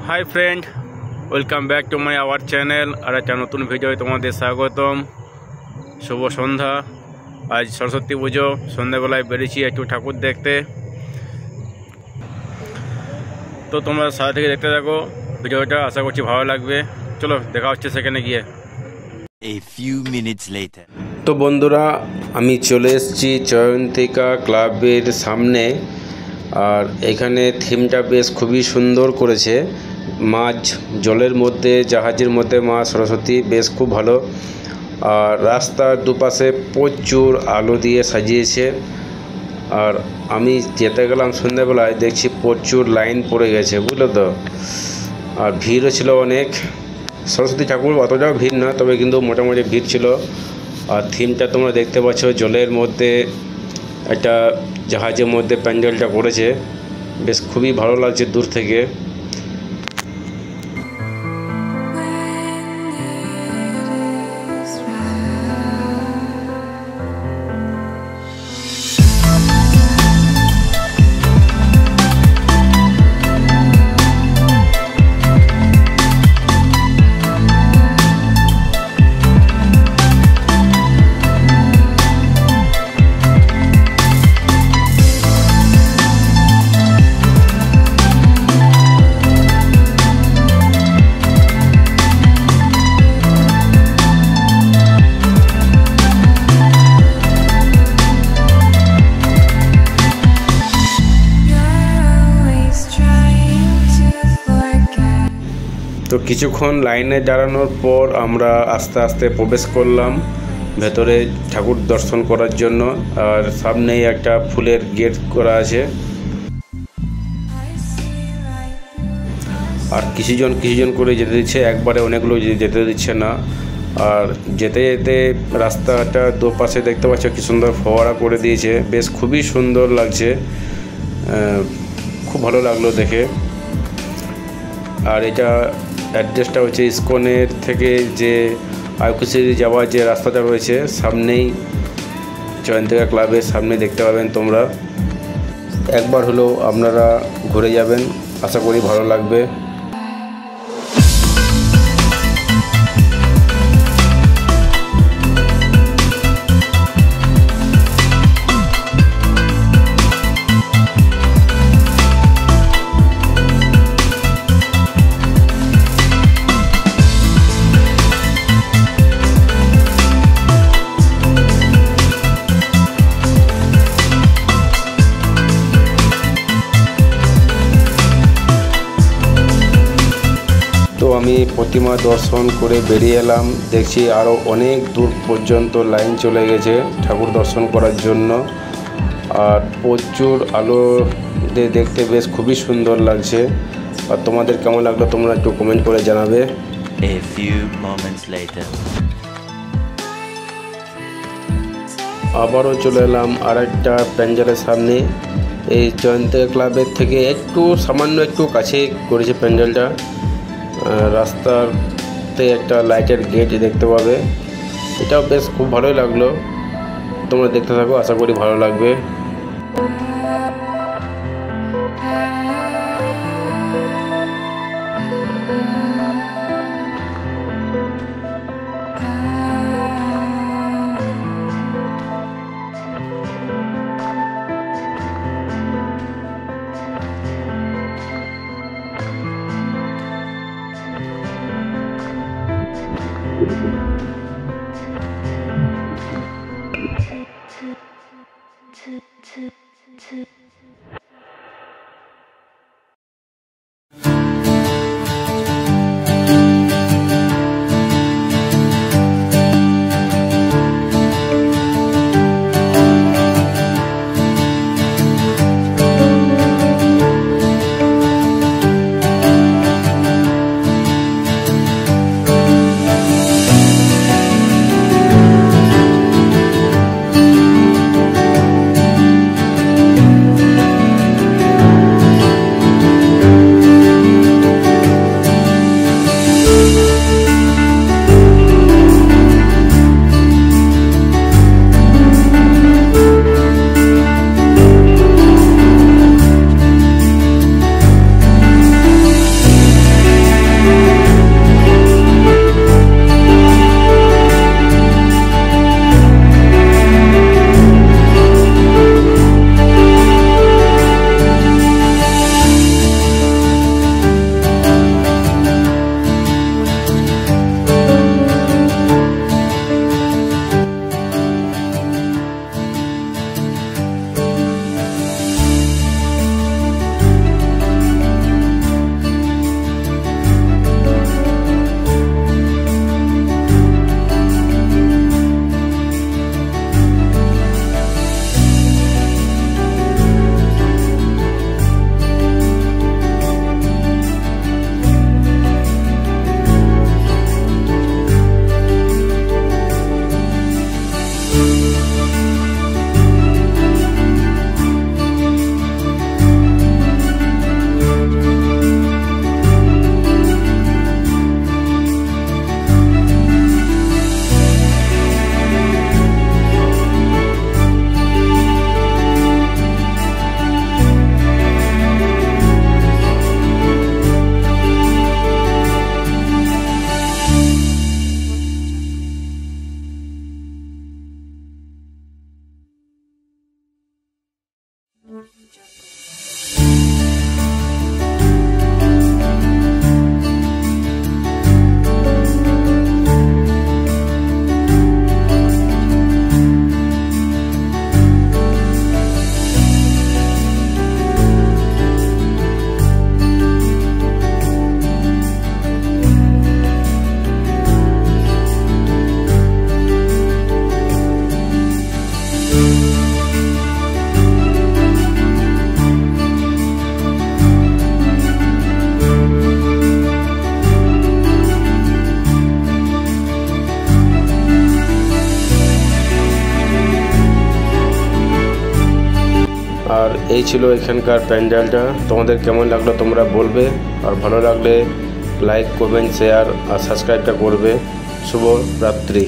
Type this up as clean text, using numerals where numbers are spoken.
Hi friend, welcome back to my our channel और एक नतून भिडियो तुम्हारे स्वागतम। शुभ सन्ध्या। आज सरस्वती पुजो सन्ध्या बेलाय बेरिয়েছি একটু ঠাকুর দেখতে। তো তোমরা সাথে থেকে দেখতে থাকো ভিডিওটা, আশা করছি ভালো লাগবে। চলো দেখা হচ্ছে সেখানে গিয়ে। A few minutes later. তো বন্ধুরা, আমি চলে এসেছি জয়ন্তিকা ক্লাবের সামনে। আর এখানে থিমটা বেশ খুবই সুন্দর করেছে। মাছ জলের মধ্যে, জাহাজের মধ্যে মা সরস্বতী, বেশ খুব ভালো। আর রাস্তার দুপাশে প্রচুর আলো দিয়ে সাজিয়েছে। আর আমি যেতে গেলাম সন্ধ্যাবেলায়, দেখছি প্রচুর লাইন পড়ে গেছে, বুঝলো তো। আর ভিড়ও ছিল অনেক। সরস্বতী ঠাকুর অতটাও ভিড় না, তবে কিন্তু মোটামুটি ভিড় ছিল। আর থিমটা তোমরা দেখতে পাচ্ছ, জলের মধ্যে একটা জাহাজের মধ্যে প্যান্ডেলটা করেছে, বেশ খুবই ভালো লাগছে দূর থেকে। তো কিছুক্ষণ লাইনে দাঁড়ানোর পর আমরা আস্তে আস্তে প্রবেশ করলাম ভেতরে ঠাকুর দর্শন করার জন্য। আর সামনেই একটা ফুলের গেট করা আছে। আর কিছুজন করে যেতে দিচ্ছে, একবারে অনেকগুলো যেতে দিচ্ছে না। আর যেতে যেতে রাস্তাটা দুপাশে দেখতে পাচ্ছ কি সুন্দর ফোয়ারা করে দিয়েছে, বেশ খুবই সুন্দর লাগছে, খুব ভালো লাগলো দেখে। আর এটা অ্যাড্রেসটা হচ্ছে ইসকনের থেকে যে আয়কুশিরি যাওয়ার যে রাস্তাটা রয়েছে, সামনেই জয়ন্তিকা ক্লাবের সামনে দেখতে পাবেন তোমরা। একবার হলেও আপনারা ঘুরে যাবেন, আশা করি ভালো লাগবে। তো আমি প্রতিমা দর্শন করে বেরিয়ে এলাম। দেখছি আরও অনেক দূর পর্যন্ত লাইন চলে গেছে ঠাকুর দর্শন করার জন্য। আর প্রচুর আলো দেখতে বেশ খুবই সুন্দর লাগছে। আর তোমাদের কেমন লাগলো তোমরা একটু কমেন্ট করে জানাবে। A few moments later. আবারও চলে এলাম আর একটা প্যান্ডেলের সামনে। এই জয়ন্তিকা ক্লাবের থেকে সামান্য একটু কাছে করেছে প্যান্ডেলটা। রাস্তাতে একটা লাইটের গেট দেখতে পাবে, এটাও বেশ খুব ভালোই লাগলো। তোমরা দেখতে থাকো, আশা করি ভালো লাগবে। আর এই ছিল এখানকার প্যান্ডেলটা। তোমাদের কেমন লাগলো তোমরা বলবে, আর ভালো লাগলে লাইক কমেন্ট শেয়ার আর সাবস্ক্রাইবটা করবে। শুভ রাত্রি।